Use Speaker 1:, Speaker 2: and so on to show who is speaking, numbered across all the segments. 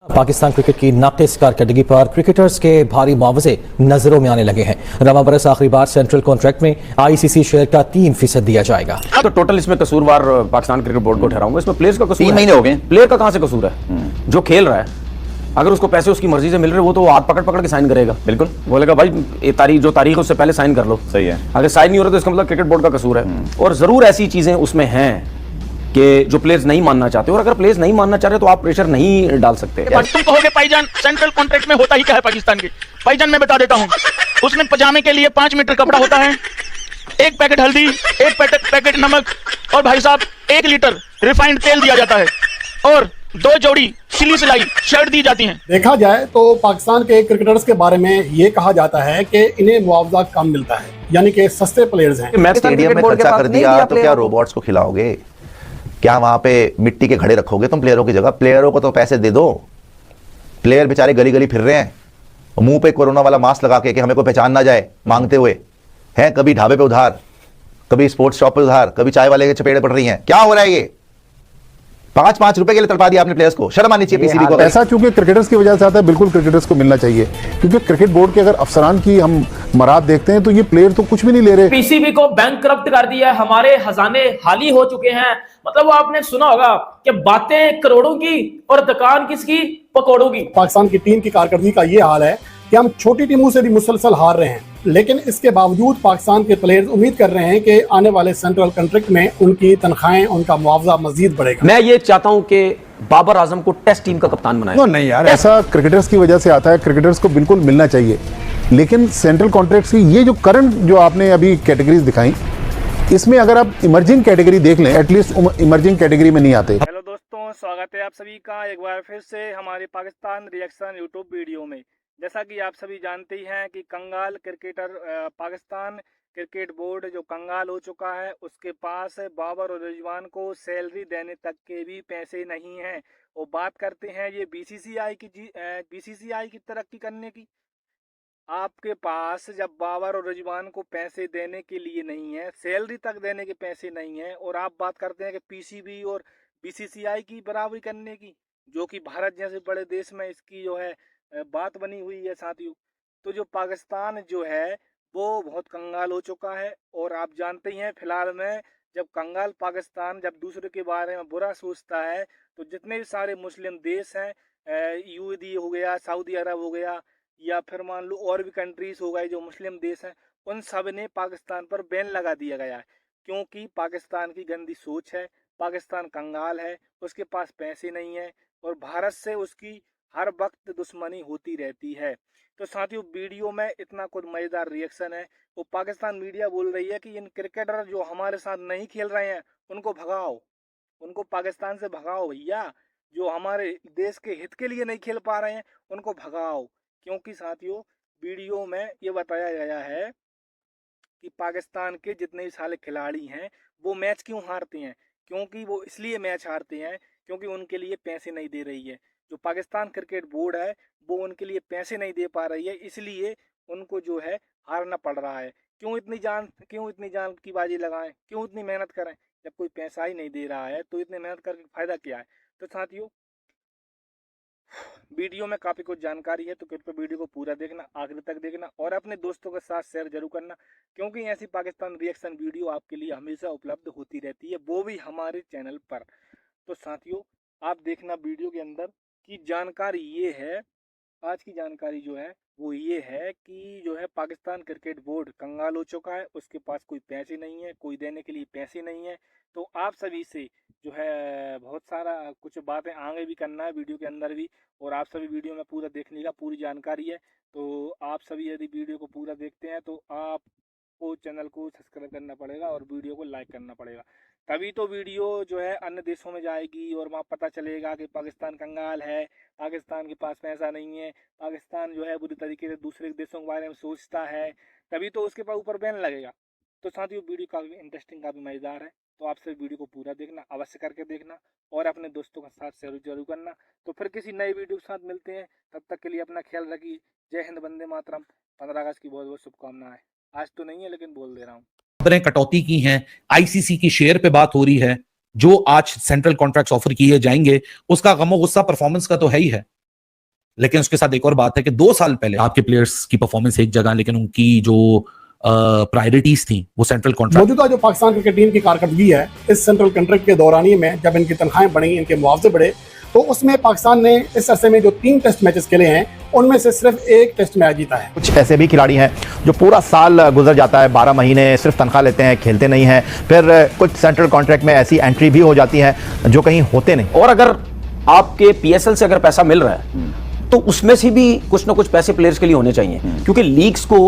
Speaker 1: Pakistan cricket की नाक़िस कारकर्दगी पर क्रिकेटर्स के भारी मुआवजे नजरों में आने लगे हैं। रवा बरस आखिरी बार सेंट्रल कॉन्ट्रैक्ट में आईसीसी शेयर का 3% दिया जाएगा।
Speaker 2: तो टोटल इसमें कसूरवार पाकिस्तान क्रिकेट बोर्ड को ठहराऊंगा। इसमें प्लेयर्स का कसूर
Speaker 3: 3 महीने हो गए,
Speaker 2: प्लेयर का कहां से कसूर है? जो खेल रहा है अगर उसको पैसे उसकी मर्जी से मिल रहे वो तो हाथ पकड़ पकड़ के साइन करेगा।
Speaker 3: बिल्कुल
Speaker 2: बोलेगा भाई ये तारीख है उससे पहले साइन कर लो।
Speaker 3: सही है।
Speaker 2: अगर साइन नहीं हो रहा तो इसका मतलब क्रिकेट बोर्ड का कसूर है। और जरूर ऐसी चीजें उसमें हैं कि जो प्लेयर्स नहीं मानना चाहते, और अगर प्लेयर्स नहीं मानना चाह रहे तो आप प्रेशर नहीं डाल सकते।
Speaker 4: तुम कहोगे भाईजान सेंट्रल कॉन्ट्रैक्ट में होता ही क्या है पाकिस्तान के? भाईजान मैं बता देता हूँ, उसमें पजामे के लिए 5 मीटर कपड़ा होता है, 1 पैकेट हल्दी, 1 पैकेट नमक और भाई साहब 1 लीटर रिफाइंड तेल दिया जाता है और 2 जोड़ी सिली सिलाई शर्ट दी जाती हैं।
Speaker 5: देखा जाए तो पाकिस्तान के क्रिकेटर्स के बारे में ये कहा जाता है कि इन्हें मुआवजा कम मिलता है, यानी कि सस्ते प्लेयर्स हैं।
Speaker 3: स्टेडियम में खर्चा कर दिया तो क्या रोबोट्स को खिलाओगे? क्या वहां पे मिट्टी के घड़े रखोगे तुम प्लेयरों की जगह? प्लेयरों को तो पैसे दे दो। प्लेयर बेचारे गली गली फिर रहे हैं मुंह पे कोरोना वाला मास्क लगा के कि हमें कोई पहचान ना जाए, मांगते हुए हैं। कभी ढाबे पे उधार, कभी स्पोर्ट्स शॉप पे उधार, कभी चाय वाले के चपेड़े पड़ रही हैं। क्या हो रहा है ये? 5-5 रुपए के लिए तड़पा दिया आपने प्लेयर्स को। शर्म आनी चाहिए पीसीबी को।
Speaker 6: ऐसा चूंकि क्रिकेटर्स की वजह से आता है, बिल्कुल क्रिकेटर्स को मिलना चाहिए, क्योंकि क्रिकेट बोर्ड के अगर अफसरान की हम मराद देखते हैं तो ये प्लेयर तो कुछ भी नहीं ले रहे।
Speaker 7: पीसीबी को बैंकरप्ट कर दिया है, हमारे खजाने खाली हो चुके हैं। मतलब वो आपने सुना होगा कि बातें करोड़ों की और दुकान किसकी? पकौड़ों की।
Speaker 5: पाकिस्तान की टीम की कारकर्दगी का ये हाल है कि हम छोटी टीमों से भी मुसलसल हार रहे हैं, लेकिन इसके बावजूद पाकिस्तान के प्लेयर्स उम्मीद कर रहे हैं कि आने वाले सेंट्रल कॉन्ट्रैक्ट में उनकी तनख्वाहें, उनका मुआवजा मजीद बढ़ेगा।
Speaker 2: मैं ये चाहता हूं कि बाबर आजम को टेस्ट टीम का कप्तान बनाए।
Speaker 6: नहीं यार, ऐसा क्रिकेटर्स की वजह से आता है। क्रिकेटर्स को बिल्कुल मिलना चाहिए, लेकिन सेंट्रल कॉन्ट्रैक्ट की ये जो करंट जो आपने अभी कैटेगरीज दिखाई, इसमें अगर आप इमर्जिंग कैटेगरी देख लें, एटलीस्ट इमर्जिंग कैटेगरी में नहीं आते।
Speaker 4: हेलो दोस्तों, स्वागत है आप सभी का एक बार फिर से हमारे पाकिस्तान रिएक्शन यूट्यूब वीडियो में। जैसा कि आप सभी जानते ही हैं कि कंगाल क्रिकेटर पाकिस्तान क्रिकेट बोर्ड जो कंगाल हो चुका है, उसके पास बाबर और रिजवान को सैलरी देने तक के भी पैसे नहीं हैं। वो बात करते हैं ये बीसीसीआई की तरक्की करने की। आपके पास जब बाबर और रिजवान को पैसे देने के लिए नहीं है, सैलरी तक देने के पैसे नहीं है, और आप बात करते हैं कि पीसीबी और बीसीसीआई की बराबरी करने की, जो कि भारत जैसे बड़े देश में इसकी जो है बात बनी हुई है साथियों। तो जो पाकिस्तान जो है वो बहुत कंगाल हो चुका है। और आप जानते ही हैं फिलहाल में जब कंगाल पाकिस्तान जब दूसरे के बारे में बुरा सोचता है तो जितने भी सारे मुस्लिम देश हैं, यूएई हो गया, सऊदी अरब हो गया, या फिर मान लो और भी कंट्रीज हो गए जो मुस्लिम देश हैं, उन सब ने पाकिस्तान पर बैन लगा दिया गया है, क्योंकि पाकिस्तान की गंदी सोच है। पाकिस्तान कंगाल है, उसके पास पैसे नहीं है और भारत से उसकी हर वक्त दुश्मनी होती रहती है। तो साथियों, वीडियो में इतना कुछ मजेदार रिएक्शन है। वो पाकिस्तान मीडिया बोल रही है कि इन क्रिकेटर जो हमारे साथ नहीं खेल रहे हैं उनको भगाओ, उनको पाकिस्तान से भगाओ भैया। जो हमारे देश के हित के लिए नहीं खेल पा रहे हैं उनको भगाओ। क्योंकि साथियों, वीडियो में ये बताया गया है कि पाकिस्तान के जितने भी सारे खिलाड़ी हैं वो मैच क्यों हारते हैं, क्योंकि वो इसलिए मैच हारते हैं क्योंकि उनके लिए पैसे नहीं दे रही है। जो पाकिस्तान क्रिकेट बोर्ड है वो उनके लिए पैसे नहीं दे पा रही है, इसलिए उनको जो है हारना पड़ रहा है। क्यों इतनी जान की बाजी लगाएं, क्यों इतनी मेहनत करें? जब कोई पैसा ही नहीं दे रहा है तो इतनी मेहनत करके फायदा क्या है? तो साथियों, वीडियो में काफी कुछ जानकारी है, तो कृपया वीडियो को पूरा देखना, आखिर तक देखना और अपने दोस्तों के साथ शेयर जरूर करना, क्योंकि ऐसी पाकिस्तान रिएक्शन वीडियो आपके लिए हमेशा उपलब्ध होती रहती है, वो भी हमारे चैनल पर। तो साथियों, आप देखना वीडियो के अंदर की जानकारी ये है। आज की जानकारी जो है वो ये है कि जो है पाकिस्तान क्रिकेट बोर्ड कंगाल हो चुका है, उसके पास कोई पैसे नहीं है, कोई देने के लिए पैसे नहीं है। तो आप सभी से जो है बहुत सारा कुछ बातें आगे भी करना है वीडियो के अंदर भी, और आप सभी वीडियो में पूरा देखने का पूरी जानकारी है। तो आप सभी यदि वीडियो को पूरा देखते हैं तो आपको चैनल को सब्सक्राइब करना पड़ेगा और वीडियो को लाइक करना पड़ेगा, तभी तो वीडियो जो है अन्य देशों में जाएगी और वहाँ पता चलेगा कि पाकिस्तान कंगाल है, पाकिस्तान के पास पैसा नहीं है, पाकिस्तान जो है बुरी तरीके से दूसरे देशों के बारे में सोचता है, तभी तो उसके ऊपर बैन लगेगा। तो साथियों, वीडियो काफ़ी इंटरेस्टिंग, काफ़ी मज़ेदार है, तो आपसे वीडियो को पूरा देखना, अवश्य करके देखना और अपने दोस्तों के साथ शेयर जरूर करना। तो फिर किसी नए वीडियो के साथ मिलते हैं, तब तक के लिए अपना ख्याल रखिए। जय हिंद, वंदे मातरम। 15 अगस्त की बहुत बहुत शुभकामनाएं। आज तो नहीं है लेकिन बोल दे रहा हूँ।
Speaker 8: कटौती की हैं, आईसीसी की शेयर पे बात हो रही है, जो आज सेंट्रल कॉन्ट्रैक्ट्स ऑफर किए जाएंगे उसका गमो गुस्सा परफॉर्मेंस का तो है ही है। लेकिन उसके साथ एक और बात है कि 2 साल पहले आपके प्लेयर्स की परफॉर्मेंस एक जगह, लेकिन उनकी जो प्रायोरिटीज थी वो सेंट्रल कॉन्ट्रैक्ट।
Speaker 5: मौजूदा जो पाकिस्तान क्रिकेट टीम की कारकर्दगी है इस सेंट्रल कॉन्ट्रैक्ट के दौरानिए में, जब इनकी तनख्वाहें बढ़ी, इनके मुआवजे बढ़े, तो उसमें पाकिस्तान ने इस अरसे में जो 3 टेस्ट मैचेस खेले हैं उनमें से सिर्फ 1 टेस्ट मैच जीता है।
Speaker 9: कुछ ऐसे भी खिलाड़ी हैं जो पूरा साल गुजर जाता है, 12 महीने सिर्फ तनख्वाह लेते हैं, खेलते नहीं हैं। फिर कुछ सेंट्रल कॉन्ट्रैक्ट में ऐसी एंट्री भी हो जाती है जो कहीं होते नहीं।
Speaker 2: और अगर आपके पीएसएल से अगर पैसा मिल रहा है तो उसमें से भी कुछ ना कुछ पैसे प्लेयर्स के लिए होने चाहिए, क्योंकि लीग्स को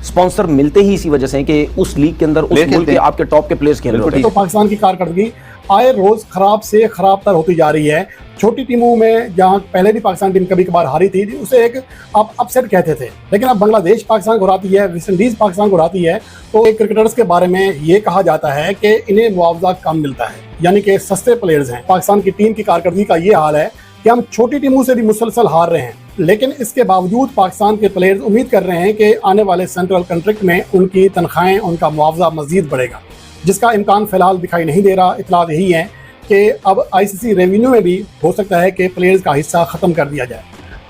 Speaker 2: स्पॉन्सर मिलते ही इसी वजह से कि उस लीग के अंदर उस मुल्क के आपके टॉप के प्लेयर्स खेल रहे होते हैं।
Speaker 5: तो पाकिस्तान की कारकर्दगी आए रोज खराब से खराब तर होती जा रही है। छोटी टीमों में जहां पहले भी पाकिस्तान टीम कभी कभार हारी थी, उसे एक आप अपसेट कहते थे, लेकिन अब बांग्लादेश पाकिस्तान को हराती है, वेस्ट इंडीज पाकिस्तान को हराती है, तो एक क्रिकेटर्स के बारे में ये कहा जाता है कि इन्हें मुआवजा कम मिलता है, यानी कि सस्ते प्लेयर्स हैं। पाकिस्तान की टीम की कारकर्दगी का ये हाल है कि हम छोटी टीमों से भी मुसलसल हार रहे हैं, लेकिन इसके बावजूद पाकिस्तान के प्लेयर्स उम्मीद कर रहे हैं कि आने वाले सेंट्रल कॉन्ट्रैक्ट में उनकी तनख्वाहें, उनका मुआवजा मजीद बढ़ेगा, जिसका इम्कान फिलहाल दिखाई नहीं दे रहा। इतला यही है कि अब आईसीसी रेवेन्यू में भी हो सकता है कि प्लेयर्स का हिस्सा ख़त्म कर दिया जाए,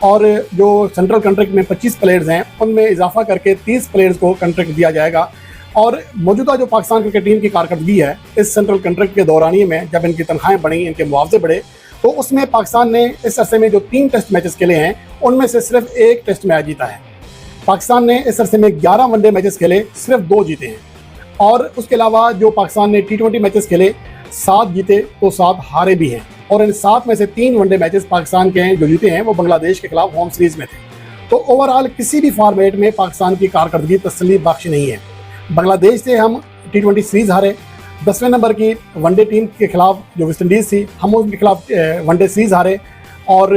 Speaker 5: और जो सेंट्रल कॉन्ट्रैक्ट में 25 प्लेयर्स हैं उनमें इजाफा करके 30 प्लेयर्स को कॉन्ट्रैक्ट दिया जाएगा। और मौजूदा जो पाकिस्तान क्रिकेट टीम की कारकर्दगी है इस सेंट्रल कॉन्ट्रैक्ट के दौरानिए में, जब इनकी तनख्वाहें बढ़ी, इनके मुआवजे बढ़े, तो उसमें पाकिस्तान ने इस अरसे में जो 3 टेस्ट मैचेस खेले हैं उनमें से सिर्फ 1 टेस्ट मैच जीता है। पाकिस्तान ने इस अरसे में 11 वनडे मैचेस खेले, सिर्फ 2 जीते हैं, और उसके अलावा जो पाकिस्तान ने T20 मैचेस खेले 7 जीते तो 7 हारे भी हैं, और इन 7 में से 3 वनडे मैचेस पाकिस्तान के जो जीते हैं वो बांग्लादेश के खिलाफ होम सीरीज में थे। तो ओवरऑल किसी भी फॉर्मेट में पाकिस्तान की कारकर्दगी तसल्ली बख्श नहीं है। बांग्लादेश से हम T20 सीरीज हारे, 10वें नंबर की वनडे टीम के खिलाफ जो वेस्ट इंडीज़ थी हम उनके खिलाफ वनडे सीरीज हारे, और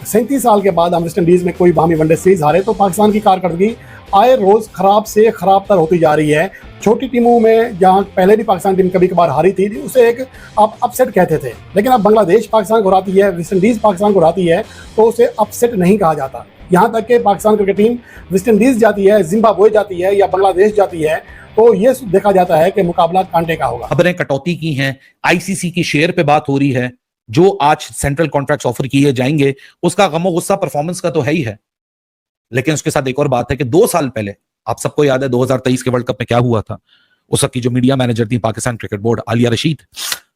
Speaker 5: 37 साल के बाद हम वेस्ट इंडीज़ में कोई बाहमी वनडे सीरीज हारे। तो पाकिस्तान की कारकर्दगी आए रोज़ ख़राब से ख़राब तर होती जा रही है। छोटी टीमों में जहां पहले भी पाकिस्तान टीम कभी कभार हारी थी, उसे एक आप अपसेट कहते थे, लेकिन अब बांग्लादेश पाकिस्तान को हराती है, वेस्ट इंडीज़ पाकिस्तान को हराती है, तो उसे अपसेट नहीं कहा जाता। यहाँ तक कि Pakistan cricket team West Indies जाती है, जिम्बाब्वे जाती है या बांग्लादेश जाती है, तो ये देखा जाता है कि मुकाबला कांटे का होगा।
Speaker 8: खबरें कटौती की हैं, आईसीसी की शेयर पे बात हो रही है, जो आज सेंट्रल कॉन्ट्रैक्ट्स ऑफर किए जाएंगे उसका गमो गुस्सा परफॉर्मेंस का तो है ही है, लेकिन उसके साथ एक और बात है कि 2 साल पहले आप सबको याद है 2023 के वर्ल्ड कप में क्या हुआ था। उस वक्त की जो मीडिया मैनेजर थी पाकिस्तान क्रिकेट बोर्ड, आलिया रशीद,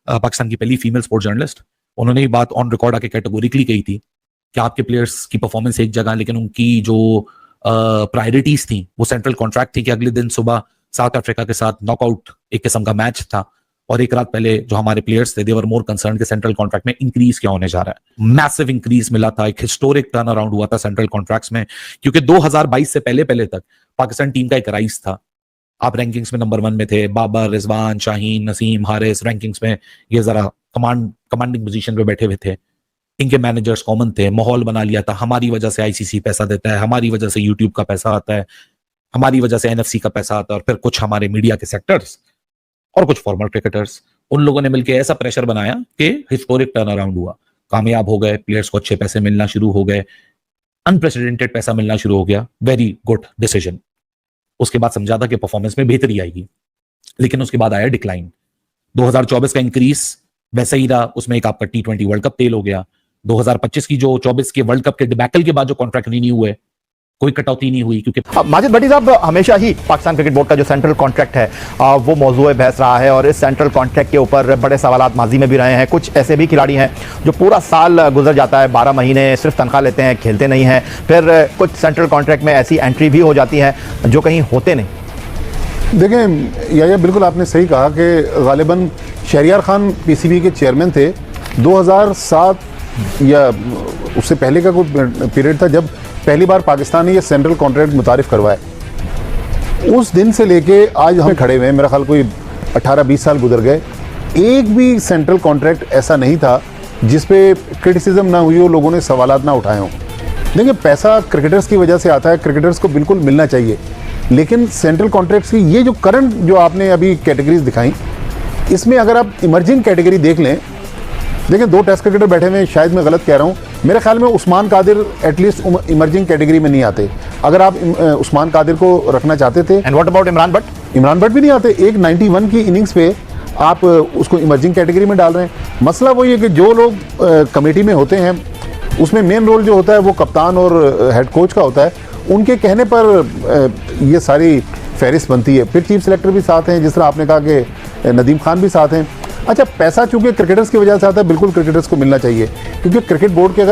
Speaker 8: पाकिस्तान की पहली फीमेल स्पोर्ट्स जर्नलिस्ट, उन्होंने ये बात ऑन रिकॉर्ड आके कैटेगोरिकली कही थी कि आपके प्लेयर्स की परफॉर्मेंस एक जगह, लेकिन उनकी जो प्रायोरिटीज थी वो सेंट्रल कॉन्ट्रैक्ट थी कि अगले दिन सुबह साउथ अफ्रीका के साथ नॉकआउट एक किस्म का मैच था, और एक रात पहले जो हमारे प्लेयर्स थे दे वर मोर कंसर्न कि सेंट्रल कॉन्ट्रैक्ट में इंक्रीज क्या होने जा रहा है। मैसिव इंक्रीज मिला था, एक हिस्टोरिक टर्न अराउंड हुआ था सेंट्रल कॉन्ट्रैक्ट्स में, क्योंकि 2022 से पहले तक पाकिस्तान टीम का एक राइज था। आप रैंकिंग्स में नंबर 1 में थे, बाबर, रिजवान, शाहीन, नसीम, हारिस रैंकिंग्स में ये जरा कमांडिंग पोजीशन पे बैठे हुए थे। इनके मैनेजर्स कॉमन थे, माहौल बना लिया था, हमारी वजह से आईसीसी पैसा देता है, हमारी वजह से यूट्यूब का पैसा आता है, हमारी वजह से एनएफसी का पैसा आता है, और फिर कुछ हमारे मीडिया के सेक्टर्स और कुछ फॉर्मर क्रिकेटर्स, उन लोगों ने मिलकर ऐसा प्रेशर बनाया कि हिस्टोरिक टर्न अराउंड हुआ, कामयाब हो गए, प्लेयर्स को अच्छे पैसे मिलना शुरू हो गए, अनप्रेसिडेंटेड पैसा मिलना शुरू हो गया। Very good decision. उसके बाद समझा था कि परफॉर्मेंस में बेहतरी आएगी, लेकिन उसके बाद आया डिक्लाइन। 2024 का इंक्रीज वैसा ही रहा, उसमें एक आपका T20 वर्ल्ड कप तेल हो गया। 2025 की जो 24 के वर्ल्ड कप के डिबैकल के बाद जो कॉन्ट्रैक्ट रिन्यू हुए, कोई कटौती नहीं हुई, क्योंकि
Speaker 9: माजिद भट्टी साहब, हमेशा ही पाकिस्तान क्रिकेट बोर्ड का जो सेंट्रल कॉन्ट्रैक्ट है वो मौजूद बहस रहा है, और इस सेंट्रल कॉन्ट्रैक्ट के ऊपर बड़े सवालात माजी में भी रहे हैं। कुछ ऐसे भी खिलाड़ी हैं जो पूरा साल गुजर जाता है, 12 महीने सिर्फ तनख्वाह लेते हैं, खेलते नहीं हैं। फिर कुछ सेंट्रल कॉन्ट्रैक्ट में ऐसी एंट्री भी हो जाती है जो कहीं होते नहीं।
Speaker 6: देखें या बिल्कुल आपने सही कहा कि गालिबन शहरियार खान पीसीबी के चेयरमैन थे। 2007 या उससे पहले का कोई पीरियड था जब पहली बार पाकिस्तान ने ये सेंट्रल कॉन्ट्रैक्ट मुतारिफ करवाए। उस दिन से लेके आज हम खड़े हुए हैं, मेरा ख्याल कोई 18-20 साल गुजर गए, एक भी सेंट्रल कॉन्ट्रैक्ट ऐसा नहीं था जिस पे क्रिटिसिज्म ना हुई हो, लोगों ने सवालात ना उठाए हों। देखिए, पैसा क्रिकेटर्स की वजह से आता है, क्रिकेटर्स को बिल्कुल मिलना चाहिए, लेकिन सेंट्रल कॉन्ट्रैक्ट्स की ये जो करंट जो आपने अभी कैटेगरीज दिखाई, इसमें अगर आप इमर्जिंग कैटेगरी देख लें, देखिए 2 टेस्ट क्रिकेटर बैठे हुए हैं, शायद मैं गलत कह रहा हूँ, मेरे ख्याल में Usman Qadir at least emerging category में नहीं आते। अगर आप उस्मान कादिर को रखना चाहते थे।
Speaker 9: And what about Imran Bhatt?
Speaker 6: Imran Bhatt भी नहीं आते। एक 91 की इनिंग्स पे आप उसको इमर्जिंग कैटेगरी में डाल रहे हैं। मसला वही है कि जो लोग कमेटी में होते हैं उसमें मेन रोल जो होता है वो कप्तान और हेड कोच का होता है। उनके कहने पर ये सारी फहरिस्त बनती है। फिर चीफ सेलेक्टर भी साथ हैं, जिस तरह आपने कहा कि नदीम खान भी साथ हैं। अच्छा, पैसा चूंकि क्रिकेटर्स की वजह से आता है, बिल्कुल क्रिकेटर्स को मिलना चाहिए, क्योंकि क्रिकेट बोर्ड के